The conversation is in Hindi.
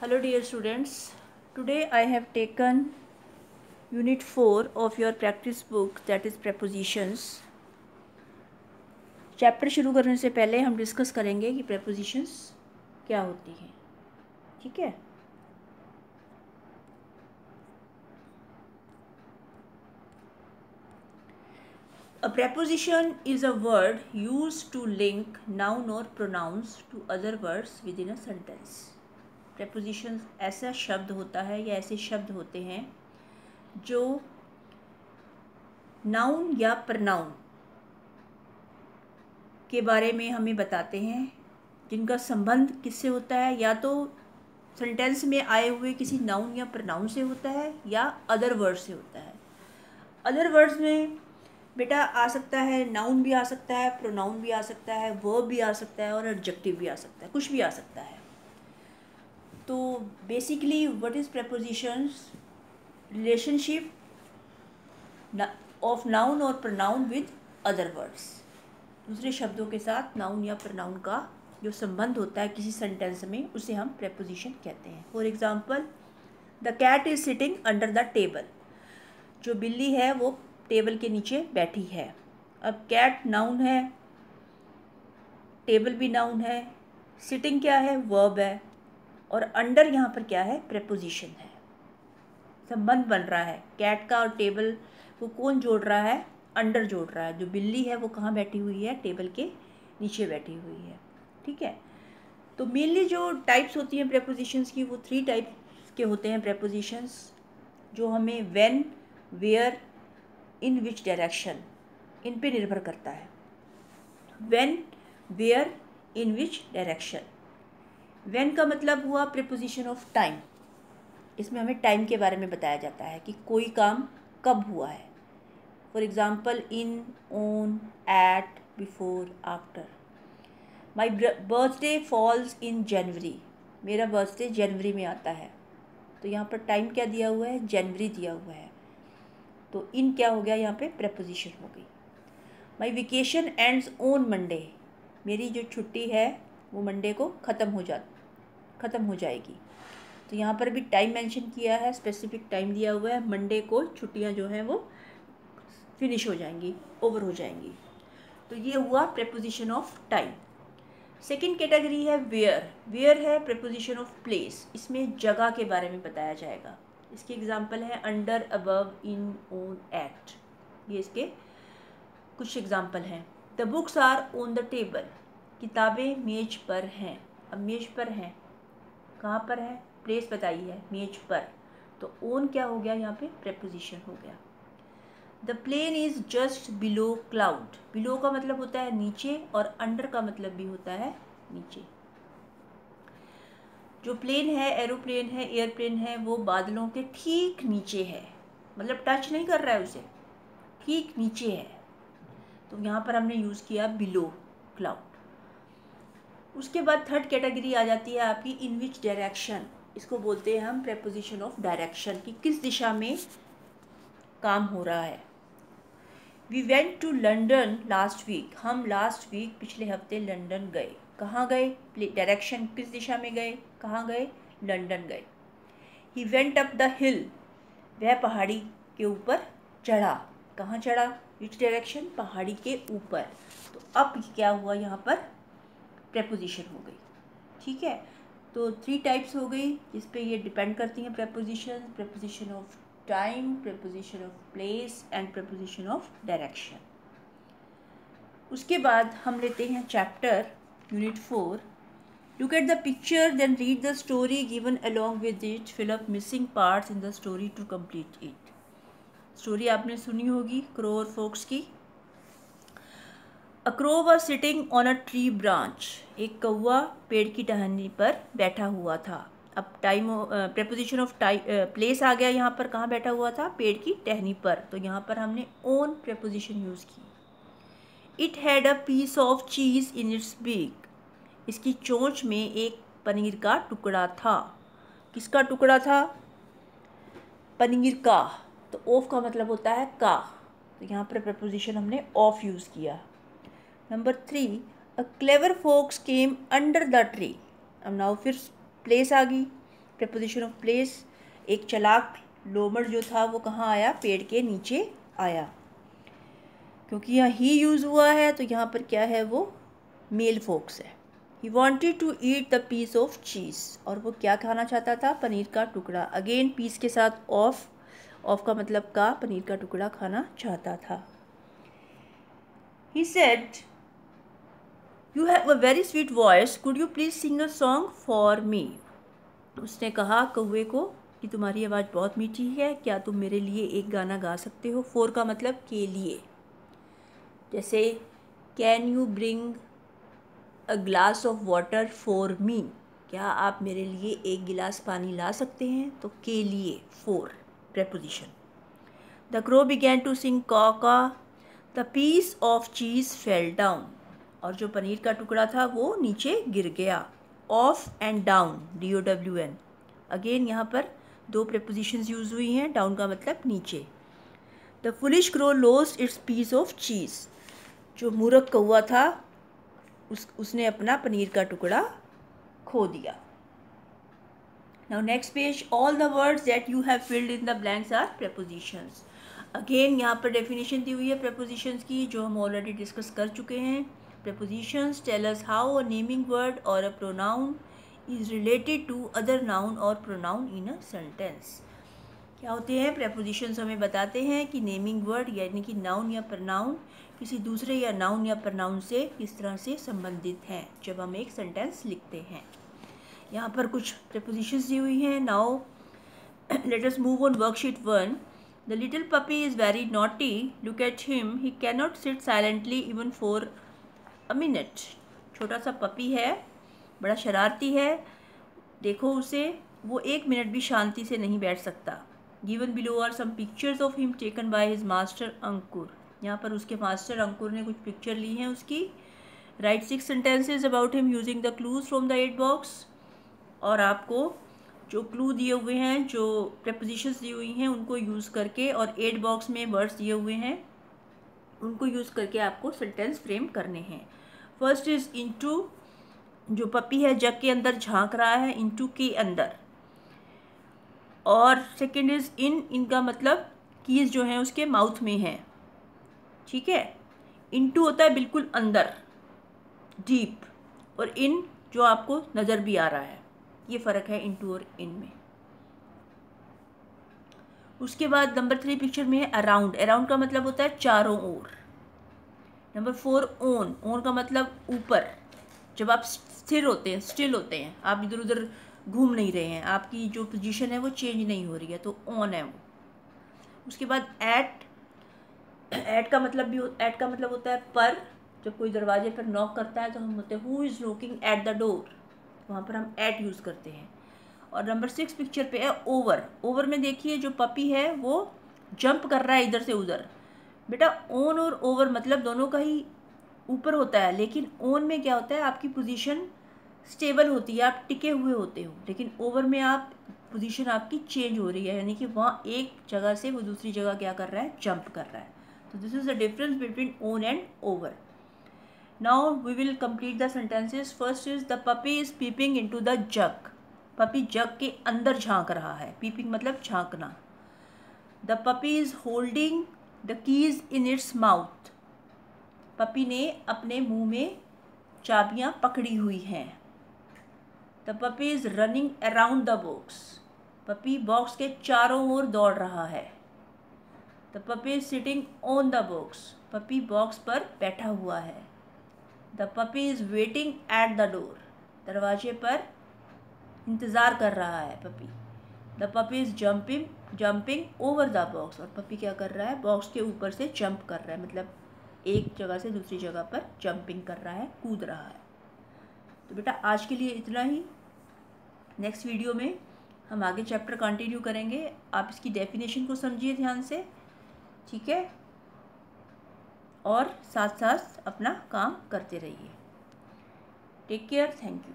Hello dear students, today I have taken unit 4 of your practice book, that is prepositions. Chapter शुरू करने से पहले हम डिस्कस करेंगे कि prepositions क्या होती हैं, ठीक है। A preposition is a word used to link noun or pronouns to other words within a sentence. Prepositions ऐसा शब्द होता है या ऐसे शब्द होते हैं जो नाउन या प्रनाउन के बारे में हमें बताते हैं, जिनका संबंध किससे होता है, या तो सेंटेंस में आए हुए किसी नाउन या प्रनाउन से होता है या अदर वर्ड से होता है। अदर वर्ड्स में बेटा आ सकता है, नाउन भी आ सकता है, प्रोनाउन भी आ सकता है, वर्ब भी आ सकता है और एडजेक्टिव भी आ सकता है, कुछ भी आ सकता है। तो basically what is prepositions? Relationship of noun और प्रोनाउन विद अदर वर्ड्स, दूसरे शब्दों के साथ नाउन या प्रोनाउन का जो संबंध होता है किसी सेंटेंस में, उसे हम प्रेपोजिशन कहते हैं। For example, the cat is sitting under the table. जो बिल्ली है वो टेबल के नीचे बैठी है। अब कैट नाउन है, टेबल भी नाउन है, सिटिंग क्या है? वर्ब है, और अंडर यहाँ पर क्या है? प्रेपोजिशन है। संबंध बन रहा है कैट का और टेबल को कौन जोड़ रहा है? अंडर जोड़ रहा है। जो बिल्ली है वो कहाँ बैठी हुई है? टेबल के नीचे बैठी हुई है, ठीक है। तो मेनली जो टाइप्स होती हैं प्रेपोजिशंस की, वो 3 टाइप्स के होते हैं प्रेपोजिशंस, जो हमें when, where, in which direction, in पे निर्भर करता है। When, where, in which direction. When का मतलब हुआ प्रेपोजिशन ऑफ टाइम। इसमें हमें टाइम के बारे में बताया जाता है कि कोई काम कब हुआ है। For example, in, on, at, before, after. My birthday falls in January. मेरा बर्थडे जनवरी में आता है, तो यहाँ पर टाइम क्या दिया हुआ है? जनवरी दिया हुआ है। तो इन क्या हो गया? यहाँ पे प्रेपोजिशन हो गई। माई वेकेशन एंड्स ऑन मंडे। मेरी जो छुट्टी है वो मंडे को ख़त्म हो जाएगी। तो यहाँ पर भी टाइम मेंशन किया है, स्पेसिफिक टाइम दिया हुआ है। मंडे को छुट्टियाँ जो हैं वो फिनिश हो जाएंगी, ओवर हो जाएंगी। तो ये हुआ preposition of time. Second category है वेयर। वेयर है प्रेपोजिशन ऑफ प्लेस। इसमें जगह के बारे में बताया जाएगा। इसके एग्जाम्पल है under, above, in, on, at. ये इसके कुछ एग्जाम्पल हैं। The books are on the table. किताबें मेज पर हैं। अब मेज पर हैं, कहाँ पर है? प्लेस बताई है, मेज पर। तो ऑन क्या हो गया? यहाँ पे प्रेपोजिशन हो गया। The plane is just below cloud. Below का मतलब होता है नीचे, और अंडर का मतलब भी होता है नीचे। जो प्लेन है, एरोप्लेन है, एयरप्लेन है, वो बादलों के ठीक नीचे है, मतलब टच नहीं कर रहा है उसे, ठीक नीचे है। तो यहाँ पर हमने यूज़ किया बिलो क्लाउड। उसके बाद थर्ड कैटेगरी आ जाती है आपकी इन विच डायरेक्शन। इसको बोलते हैं हम प्रेपोजिशन ऑफ डायरेक्शन, कि किस दिशा में काम हो रहा है। We went to London last week. हम लास्ट वीक, पिछले हफ्ते, लंदन गए। कहाँ गए? डायरेक्शन, किस दिशा में गए? कहाँ गए? लंदन गए। ही वेंट अप द हिल। वह पहाड़ी के ऊपर चढ़ा। कहाँ चढ़ा? Which direction? पहाड़ी के ऊपर। तो अब क्या हुआ? यहाँ पर प्रेपोजिशन हो गई, ठीक है। तो 3 टाइप्स हो गई जिस पे ये डिपेंड करती हैं preposition. Preposition of time, preposition of place and preposition of direction. उसके बाद हम लेते हैं chapter unit 4। Look at the picture, then read the story given along with it, fill up missing parts in the story to complete it. Story आपने सुनी होगी क्रो और फॉक्स की। A crow was sitting on a tree branch. एक कौवा पेड़ की टहनी पर बैठा हुआ था। अब टाइम, प्रेपोजिशन ऑफ प्लेस आ गया यहाँ पर। कहाँ बैठा हुआ था? पेड़ की टहनी पर। तो यहाँ पर हमने ऑन प्रेपोजिशन यूज़ की। It had a piece of cheese in its beak. इसकी चोंच में एक पनीर का टुकड़ा था। किसका टुकड़ा था? पनीर का। तो ऑफ का मतलब होता है का। तो यहाँ पर प्रेपोजिशन हमने ऑफ यूज़ किया। Number 3, a clever fox came under the tree. अब नाउ फिर प्लेस आ गई। preposition of place, एक चालाक लोमड़ जो था वो कहाँ आया, पेड़ के नीचे आया। क्योंकि यहाँ ही यूज़ हुआ है तो यहाँ पर क्या है, वो मेल फोक्स है। He wanted to eat the piece of cheese, और वो क्या खाना चाहता था, पनीर का टुकड़ा। अगेन पीस के साथ ऑफ का मतलब का, पनीर का टुकड़ा खाना चाहता था। He said, You have a very sweet voice, could you please sing a song for me? उसने कहा कौवे को कि तुम्हारी आवाज़ बहुत मीठी है, क्या तुम मेरे लिए एक गाना गा सकते हो। फॉर का मतलब के लिए, जैसे can you bring a glass of water for me, क्या आप मेरे लिए एक गिलास पानी ला सकते हैं, तो के लिए, for preposition. The crow began to sing caw caw, the piece of cheese fell down, और जो पनीर का टुकड़ा था वो नीचे गिर गया। Of and down, DOWN, again यहाँ पर दो प्रेपोजिशंस यूज़ हुई हैं। डाउन का मतलब नीचे। The foolish crow lost its piece of cheese, जो मूर्ख कौवा था उसने अपना पनीर का टुकड़ा खो दिया। Now next page, all the words that you have filled in the blanks are prepositions. Again यहाँ पर डेफिनेशन दी हुई है प्रेपोजिशंस की, जो हम ऑलरेडी डिस्कस कर चुके हैं। Prepositions tell us how a naming word or a pronoun is related to other noun or pronoun in a sentence. क्या होते हैं prepositions, हमें बताते हैं कि नेमिंग वर्ड यानी कि नाउन या प्रनाउन किसी दूसरे या नाउन या प्रनाउन से किस तरह से संबंधित हैं जब हम एक सेंटेंस लिखते हैं। यहाँ पर कुछ prepositions दी हुई हैं। Now let us move on worksheet 1. The little puppy is very naughty. Look at him. He cannot sit silently even for a minute. छोटा सा पपी है, बड़ा शरारती है, देखो उसे, वो एक मिनट भी शांति से नहीं बैठ सकता। Given below are some pictures of him taken by his master अंकुर, यहाँ पर उसके मास्टर अंकुर ने कुछ पिक्चर ली हैं उसकी। Write 6 sentences about him using the clues from the 8 box, और आपको जो क्लू दिए हुए हैं, जो prepositions दी हुई हैं उनको यूज़ करके, और 8 बॉक्स में वर्ड्स दिए हुए हैं उनको यूज़ करके आपको सेंटेंस फ्रेम करने हैं। फर्स्ट इज इनटू, जो पपी है जग के अंदर झांक रहा है, इनटू के अंदर। और सेकंड इज इनका मतलब कीज जो है उसके माउथ में है, ठीक है। इनटू होता है बिल्कुल अंदर, डीप, और इन जो आपको नज़र भी आ रहा है, ये फ़र्क है इनटू और इन में। उसके बाद नंबर 3 पिक्चर में है अराउंड। अराउंड का मतलब होता है चारों ओर। Number 4 on. ऑन का मतलब ऊपर, जब आप स्थिर होते हैं, स्टिल होते हैं, आप इधर उधर घूम नहीं रहे हैं, आपकी जो पोजीशन है वो चेंज नहीं हो रही है, तो ऑन है वो। उसके बाद एट। एट का मतलब होता है पर। जब कोई दरवाजे पर नॉक करता है तो हम बोलते हैं who is knocking at the door, वहाँ पर हम एट यूज़ करते हैं। और नंबर 6 पिक्चर पे है ओवर। ओवर में देखिए जो पपी है वो जंप कर रहा है इधर से उधर। बेटा ऑन और ओवर मतलब दोनों का ही ऊपर होता है, लेकिन ऑन में क्या होता है, आपकी पोजीशन स्टेबल होती है, आप टिके हुए होते हो, लेकिन ओवर में आप पोजीशन आपकी चेंज हो रही है, यानी कि वहाँ एक जगह से वो दूसरी जगह क्या कर रहा है, जंप कर रहा है। तो this is the difference between on and over. Now we will complete the sentences. First is the puppy is peeping into the jug. Puppy jug के अंदर झांक रहा है, पीपिंग मतलब झांकना। The puppy is holding the keys in its mouth. Puppy ने अपने मुंह में चाबियां पकड़ी हुई हैं। The puppy is running around the box. Puppy box के चारों ओर दौड़ रहा है। The puppy is sitting on the box. Puppy box पर बैठा हुआ है। The puppy is waiting at the door. दरवाजे पर इंतज़ार कर रहा है puppy. The puppy is jumping over the box. और पपी क्या कर रहा है, बॉक्स के ऊपर से जंप कर रहा है, मतलब एक जगह से दूसरी जगह पर जंपिंग कर रहा है, कूद रहा है। तो बेटा आज के लिए इतना ही। नेक्स्ट वीडियो में हम आगे चैप्टर कंटिन्यू करेंगे। आप इसकी डेफिनेशन को समझिए ध्यान से, ठीक है, और साथ साथ अपना काम करते रहिए। Take care, thank you.